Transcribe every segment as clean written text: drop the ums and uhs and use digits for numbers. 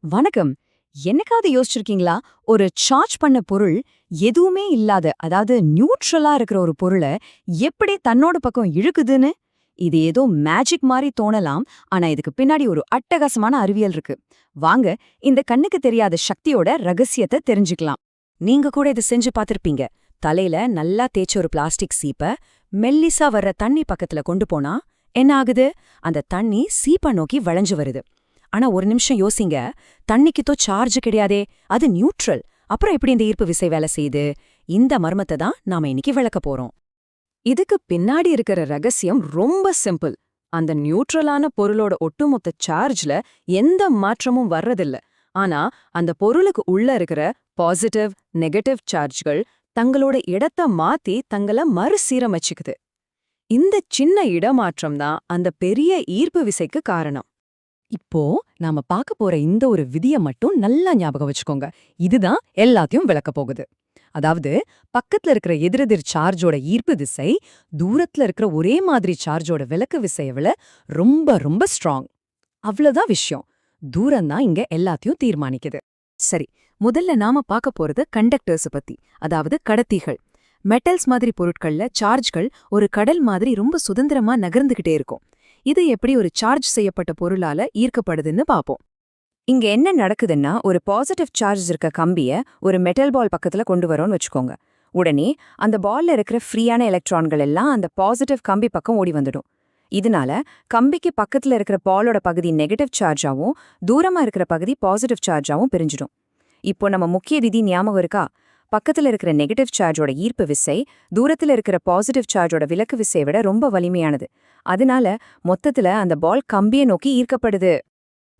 வணக்கம். என்னைக்காவது யோசிச்சிருக்கீங்களா? ஒரு சார்ஜ் பண்ண பொருள் எதுவுமே இல்லாத, அதாவது நியூட்ரலா இருக்கிற ஒரு பொருள எப்படி தன்னோட பக்கம் இழுக்குதுன்னு? இது ஏதோ மேஜிக் மாரி தோணலாம், ஆனா இதுக்கு பின்னாடி ஒரு அட்டகாசமான அறிவியல் இருக்கு. வாங்க, இந்த கண்ணுக்கு தெரியாத சக்தியோட ரகசியத்தை தெரிஞ்சுக்கலாம். நீங்க கூட இது செஞ்சு பார்த்திருப்பீங்க. தலையில நல்லா தேய்ச்ச ஒரு பிளாஸ்டிக் சீப்ப மெல்லிசா வர்ற தண்ணி பக்கத்துல கொண்டு போனா என்ன ஆகுது? அந்த தண்ணி சீப்ப நோக்கி வளைஞ்சு வருது. ஆனா ஒரு நிமிஷம் யோசிங்க, தண்ணிக்குத்தோ சார்ஜ் கிடையாதே, அது நியூட்ரல். அப்புறம் எப்படி இந்த ஈர்ப்பு விசை வேலை செய்யுது? இந்த மர்மத்தை தான் நாம இன்னைக்கு விளக்க போறோம். இதுக்கு பின்னாடி இருக்கிற ரகசியம் ரொம்ப சிம்பிள். அந்த நியூட்ரலான பொருளோட ஒட்டுமொத்த சார்ஜ்ல எந்த மாற்றமும் வர்றதில்ல. ஆனா அந்த பொருளுக்கு உள்ள இருக்கிற பாசிட்டிவ், நெகட்டிவ் சார்ஜ்கள் தங்களோட இடத்த மாத்தி தங்கள மறுசீரமைச்சுக்குது. இந்த சின்ன இடமாற்றம் தான் அந்த பெரிய ஈர்ப்பு விசைக்கு காரணம். இப்போ நாம பார்க்க போற இந்த ஒரு விதிய மட்டும் நல்லா ஞாபகம் வச்சுக்கோங்க. இதுதான் எல்லாத்தையும் விளக்க போகுது. அதாவது, பக்கத்துல இருக்கிற எதிரெதிர் சார்ஜோட ஈர்ப்பு திசை தூரத்துல இருக்கிற ஒரே மாதிரி சார்ஜோட விலக்கு விசையை விட ரொம்ப ரொம்ப ஸ்ட்ராங். அவ்வளவுதான் விஷயம். தூரம்தான் இங்க எல்லாத்தையும் தீர்மானிக்குது. சரி, முதல்ல நாம பார்க்க போறது கண்டக்டர்ஸ் பத்தி, அதாவது கடத்திகள். மெட்டல்ஸ் மாதிரி பொருட்கள்ல சார்ஜ்கள் ஒரு கடல் மாதிரி ரொம்ப சுதந்திரமா நகர்ந்துகிட்டே இருக்கும். இது எப்படி ஒரு சார்ஜ் செய்யப்பட்ட பொருளால ஈர்க்கப்படுதுன்னு பாப்போம். இங்க என்ன நடக்குதுன்னா, ஒரு பாசிட்டிவ் சார்ஜ் இருக்க கம்பிய ஒரு மெட்டல் பால் பக்கத்துல கொண்டு வரோம்னு வச்சுக்கோங்க. உடனே அந்த பால்ல இருக்கிற ஃப்ரீயான எலக்ட்ரான்கள் எல்லாம் அந்த பாசிட்டிவ் கம்பி பக்கம் ஓடி வந்துடும். இதனால கம்பிக்கு பக்கத்துல இருக்கிற பாலோட பகுதி நெகட்டிவ் சார்ஜாவும் தூரமா இருக்கிற பகுதி பாசிட்டிவ் சார்ஜாவும் பிரிஞ்சிடும். இப்போ நம்ம முக்கிய விதி ஞாபகம் இருக்கா? பக்கத்துல இருக்கிற நெகட்டிவ் சார்ஜோட ஈர்ப்பு விசை தூரத்துல இருக்கிற பாசிட்டிவ் சார்ஜோட விலக்கு விசையை விட ரொம்ப வலிமையானது. அதனால மொத்தத்துல அந்த பால் கம்பியை நோக்கி ஈர்க்கப்படுது.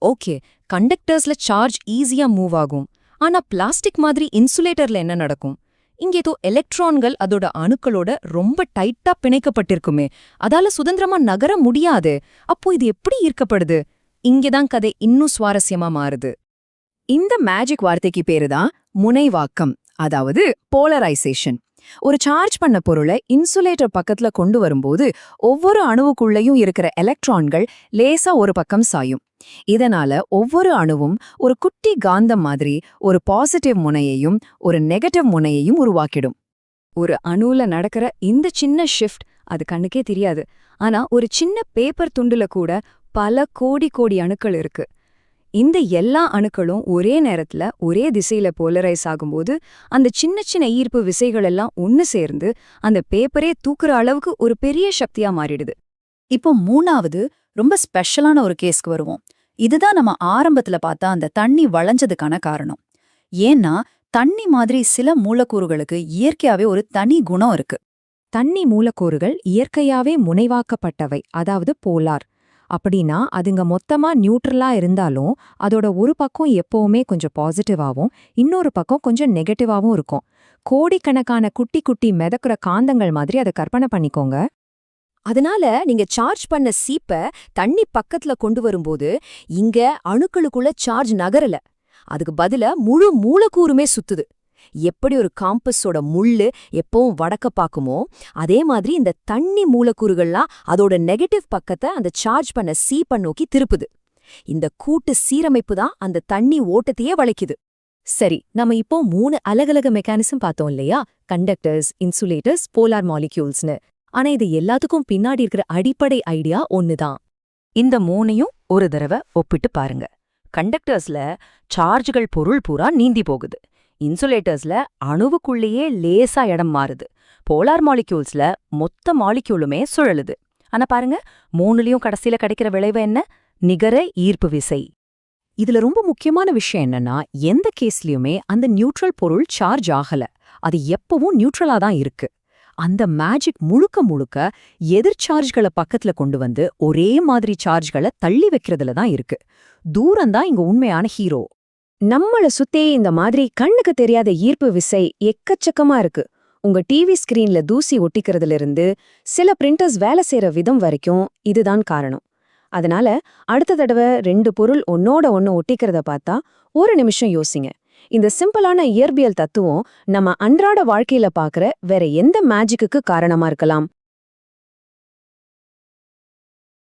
ஓகே, கண்டக்டர்ஸ்ல சார்ஜ் ஈஸியா மூவ் ஆகும். ஆனா பிளாஸ்டிக் மாதிரி இன்சுலேட்டர்ல என்ன நடக்கும்? இங்க ஏதோ எலக்ட்ரான்கள் அதோட அணுக்களோட ரொம்ப டைட்டா பிணைக்கப்பட்டிருக்குமே, அதால சுதந்திரமா நகர முடியாது. அப்போ இது எப்படி ஈர்க்கப்படுது? இங்கதான் கதை இன்னும் சுவாரஸ்யமா மாறுது. இந்த மேஜிக் வார்த்தைக்கு பேருதான் முனைவாக்கம், அதாவது போலரைசேஷன். ஒரு சார்ஜ் பண்ண பொருளை இன்சுலேட்டர் பக்கத்துல கொண்டு வரும்போது ஒவ்வொரு அணுவுக்குள்ளேயும் இருக்கிற எலக்ட்ரான்கள் லேசா ஒரு பக்கம் சாயும். இதனால ஒவ்வொரு அணுவும் ஒரு குட்டி காந்தம் மாதிரி ஒரு பாசிட்டிவ் முனையையும் ஒரு நெகட்டிவ் முனையையும் உருவாக்கிடும். ஒரு அணுல நடக்கிற இந்த சின்ன ஷிஃப்ட் அது கண்ணுக்கே தெரியாது. ஆனா ஒரு சின்ன பேப்பர் துண்டுல கூட பல கோடி கோடி அணுக்கள் இருக்கு. இந்த எல்லா அணுக்களும் ஒரே நேரத்துல ஒரே திசையில போலரைஸ் ஆகும்போது அந்த சின்ன சின்ன ஈர்ப்பு விசைகள் எல்லாம் ஒன்னு சேர்ந்து அந்த பேப்பரே தூக்குற அளவுக்கு ஒரு பெரிய சக்தியா மாறிடுது. இப்போ மூணாவது ரொம்ப ஸ்பெஷலான ஒரு கேஸ்க்கு வருவோம். இதுதான் நம்ம ஆரம்பத்துல பார்த்தா அந்த தண்ணி வளைஞ்சதுக்கான காரணம். ஏன்னா தண்ணி மாதிரி சில மூலக்கூறுகளுக்கு இயற்கையாவே ஒரு தனி குணம் இருக்கு. தண்ணி மூலக்கூறுகள் இயற்கையாவே முனைவாக்கப்பட்டவை, அதாவது போலார். அப்படின்னா அதுங்க மொத்தமா நியூட்ரலா இருந்தாலும் அதோட ஒரு பக்கம் எப்பவுமே கொஞ்சம் பாசிட்டிவாவும் இன்னொரு பக்கம் கொஞ்சம் நெகட்டிவாவும் இருக்கும். கோடிக்கணக்கான குட்டி குட்டி மிதக்குற காந்தங்கள் மாதிரி அதை கற்பனை பண்ணிக்கோங்க. அதனால நீங்க சார்ஜ் பண்ண சீப்ப தண்ணி பக்கத்துல கொண்டு வரும்போது இங்க அணுக்களுக்குள்ள சார்ஜ் நகரல, அதுக்கு பதிலா முழு மூலக்கூறுமே சுத்துது. எப்படி ஒரு காம்பஸோட முள்ளு எப்பவும் வடக்க பாக்குமோ, அதே மாதிரி இந்த தண்ணி மூலக்கூறுகள்லாம் அதோட நெகட்டிவ் பக்கத்தை அந்த சார்ஜ் பண்ண சீப்பை நோக்கி திருப்புது. இந்த கூட்டு சீரமைப்பு தான் அந்த தண்ணி ஓட்டத்தையே வளைக்குது. சரி, நம்ம இப்போ 3 அலகலக மெக்கானிசம் பார்த்தோம் இல்லையா? கண்டக்டர்ஸ், இன்சுலேட்டர்ஸ், போலார் மாலிக்யூல்ஸ்னு. ஆனா இது எல்லாத்துக்கும் பின்னாடி இருக்கிற அடிப்படை ஐடியா ஒண்ணுதான். இந்த 3ஐயும் ஒரு தடவை ஒப்பிட்டு பாருங்க. கண்டக்டர்ஸ்ல சார்ஜ்கள் பொருள் பூரா நீந்தி போகுது. இன்சுலேட்டர்ஸ்ல அணுவுக்குள்ளேயே லேசா இடம் மாறுது. போலார் மாலிக்யூல்ஸ்ல மொத்த மாலிக்யூலுமே சுழலுது. ஆனா பாருங்க, 3லயும் கடைசியில கிடைக்கிற விளைவு என்ன? நிகர ஈர்ப்பு விசை. இதுல ரொம்ப முக்கியமான விஷயம் என்னன்னா, எந்த கேஸ்லயுமே அந்த நியூட்ரல் பொருள் சார்ஜ் ஆகல. அது எப்பவும் நியூட்ரலா தான் இருக்கு. அந்த மேஜிக் முழுக்க முழுக்க எதிர்சார்ஜ்களை பக்கத்துல கொண்டு வந்து ஒரே மாதிரி சார்ஜ்களை தள்ளி வைக்கிறதுல தான் இருக்கு. தூரம்தான் இங்க உண்மையான ஹீரோ. நம்மள சுத்தே இந்த மாதிரி கண்ணுக்கு தெரியாத ஈர்ப்பு விசை எக்கச்சக்கமா இருக்கு. உங்க டிவி ஸ்கிரீன்ல தூசி ஒட்டிக்கிறதுல இருந்து சில பிரிண்டர்ஸ் வேலை செய்யற விதம் வரைக்கும் இதுதான் காரணம். அதனால அடுத்த தடவை 2 பொருள் ஒன்னோட ஒன்னு ஒட்டிக்கிறத பார்த்தா ஒரு நிமிஷம் யோசிங்க. இந்த சிம்பிளான இயற்பியல் தத்துவம் நம்ம அன்றாட வாழ்க்கையில பாக்குற வேற எந்த மேஜிக்குக்கு காரணமா இருக்கலாம்?